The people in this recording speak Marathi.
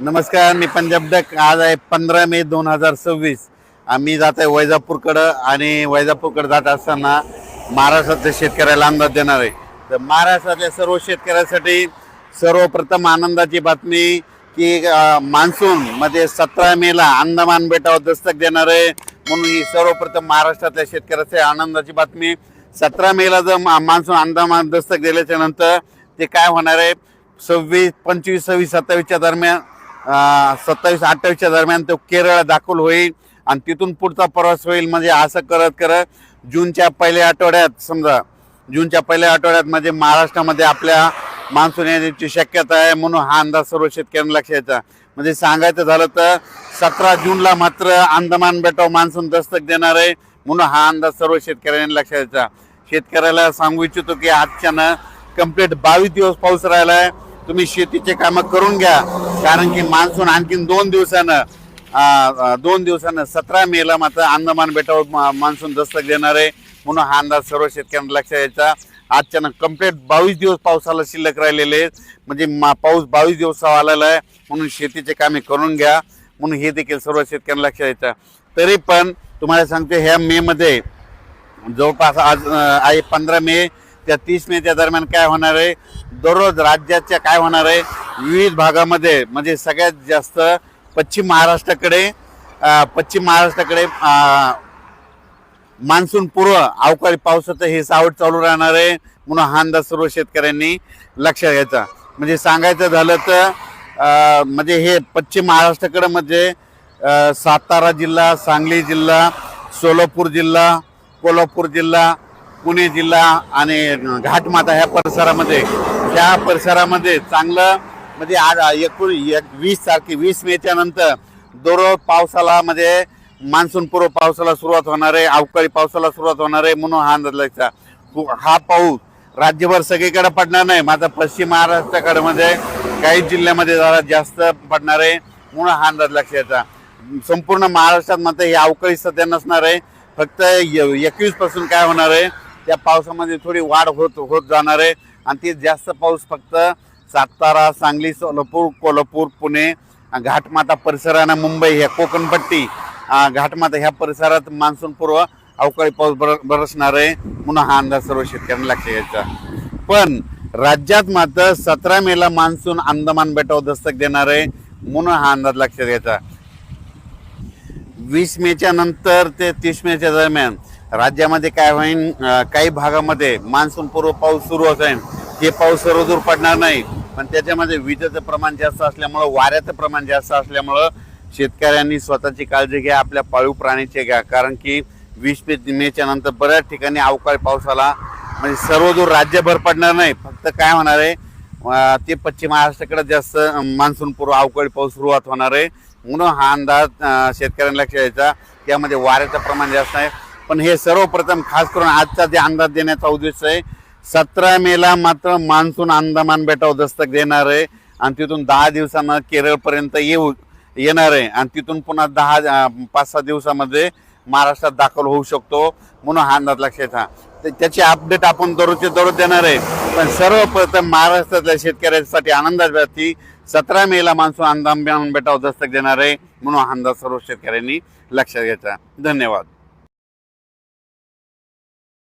नमस्कार, मी पंजाब डक. आज आहे 15 मे 2026. आम्ही जात आहे वैजापूरकडं आणि वैजापूरकडे जात असताना महाराष्ट्रातल्या शेतकऱ्याला अंदाज देणार आहे. तर महाराष्ट्रातल्या सर्व शेतकऱ्यासाठी सर्वप्रथम आनंदाची बातमी की मान्सून मध्ये 17 मेला अंदमान बेटावर दस्तक देणार आहे. म्हणून ही सर्वप्रथम महाराष्ट्रातल्या शेतकऱ्यासाठी आनंदाची बातमी. 17 मेला जर मान्सून अंदमान दस्तक दिल्याच्या नंतर ते काय होणार आहे, 26, 25, 26, 27च्या दरम्यान 27-28च्या दरम्यान तो केरळ दाखल होईल आणि तिथून पुढचा प्रवास होईल. म्हणजे असं करत करत जूनच्या पहिल्या आठवड्यात म्हणजे महाराष्ट्रामध्ये आपल्या मान्सून येण्याची शक्यता आहे. म्हणून हा अंदाज सर्व शेतकऱ्यांना लक्षात यायचा. म्हणजे सांगायचं झालं तर 17 जूनला मात्र अंदमान बेटावर मान्सून दस्तक देणार आहे. म्हणून हा अंदाज सर्व शेतकऱ्यांनी लक्षात यायचा. शेतकऱ्याला सांगू इच्छितो की आजच्यानं कंप्लीट 22 दिवस पाऊस राहिला आहे. तुम्ही शेतीचे कामं करून घ्या, कारण की मान्सून आणखीन 2 दिवसानं 17 मेला मात्र अंदमान बेटावर मान्सून दस्तक देणार आहे. म्हणून हा अंदाज सर्व शेतकऱ्यांना लक्षात यायचा. आजच्यानं कंप्लीट 22 दिवस पावसाला शिल्लक राहिलेले आहेत. म्हणजे पाऊस 22 दिवसावर आलेला आहे. म्हणून शेतीचे कामे करून घ्या, म्हणून हे देखील सर्व शेतकऱ्यांना लक्षात यायचं. तरी पण तुम्हाला सांगतो, ह्या मे मध्ये जवळपास आज आहे 15 मे त्या 30 मेच्या दरम्यान काय होणार आहे, दररोज राज्याच्या काय होणार आहे, विविध भागामध्ये म्हणजे सगळ्यात जास्त पश्चिम महाराष्ट्राकडे मान्सून पूर्व अवकाळी पावसाचं हे सावट चालू राहणार आहे. म्हणून हा अंदाज सर्व शेतकऱ्यांनी लक्षात घ्यायचा. म्हणजे सांगायचं झालं तर म्हणजे हे पश्चिम महाराष्ट्राकडे म्हणजे सातारा जिल्हा, सांगली जिल्हा, सोलापूर जिल्हा, कोल्हापूर जिल्हा, पुणे जिल्हा आणि घाटमाता ह्या परिसरामध्ये चांगलं म्हणजे आज 20 मेच्या नंतर दररोज पावसाला म्हणजे मान्सून पूर्व पावसाला सुरुवात होणार आहे, अवकाळी पावसाला सुरुवात होणार आहे. म्हणून हा अंदाज लक्षात. हा पाऊस राज्यभर सगळीकडे पडणार नाही, मात्र पश्चिम महाराष्ट्राकडे मध्ये काही जिल्ह्यामध्ये जरा जास्त पडणार आहे. म्हणून हा अंदाज लक्षात यायचा. संपूर्ण महाराष्ट्रात मात्र हे अवकाळी सध्या नसणार आहे. फक्त 21 पासून काय होणार आहे, त्या पावसामध्ये थोडी वाढ होत जाणार आहे. आणि ते जास्त पाऊस फक्त सातारा, सांगली, सोलापूर, कोल्हापूर, पुणे, घाटमाता परिसरानं, मुंबई ह्या कोकणपट्टी घाटमाता ह्या परिसरात मान्सून पूर्व अवकाळी पाऊस बरसणार आहे. म्हणून हा अंदाज सर्व शेतकऱ्यांना लक्षात घ्यायचा. पण राज्यात मात्र 17 मेला मान्सून अंदमान बेटावर दस्तक देणार आहे. म्हणून हा अंदाज लक्षात घ्यायचा. 20 मेच्या नंतर ते 30 मेच्या दरम्यान राज्यामध्ये काय होईल, काही भागामध्ये मान्सून पूर्व पाऊस सुरू होईल. हे पाऊस सर्वदूर पडणार नाही, पण त्याच्यामध्ये विजेचं प्रमाण जास्त असल्यामुळं, वाऱ्याचं प्रमाण जास्त असल्यामुळं शेतकऱ्यांनी स्वतःची काळजी घ्या, आपल्या पाळीव प्राणीचे घ्या. कारण की 20 मेच्या नंतर बऱ्याच ठिकाणी अवकाळी पावसाला म्हणजे सर्वदूर राज्यभर पडणार नाही. फक्त काय होणार आहे, ते पश्चिम महाराष्ट्राकडे जास्त मान्सून पूर्व अवकाळी पाऊस सुरुवात होणार आहे. म्हणून हा अंदाज शेतकऱ्यांना लक्षात द्यायचा. त्यामध्ये वाऱ्याचं प्रमाण जास्त आहे. पण हे सर्वप्रथम खास करून आजचा जे अंदाज देण्याचा उद्देश आहे, 17 मेला मात्र मान्सून अंदमान बेटावर दस्तक देणार आहे आणि तिथून 10 दिवसांना केरळपर्यंत येणार आहे आणि तिथून पुन्हा 5-6 दिवसामध्ये महाराष्ट्रात दाखल होऊ शकतो. म्हणून हा अंदाज लक्षात घ्या. त्याची अपडेट आपण दररोज देणार आहे. पण सर्वप्रथम महाराष्ट्रातल्या शेतकऱ्यांसाठी आनंदाची बातमी, 17 मेला मान्सून अंदमान बेटावर दस्तक देणार आहे. म्हणून हा अंदाज सर्व शेतकऱ्यांनी लक्षात घ्यायचा. धन्यवाद.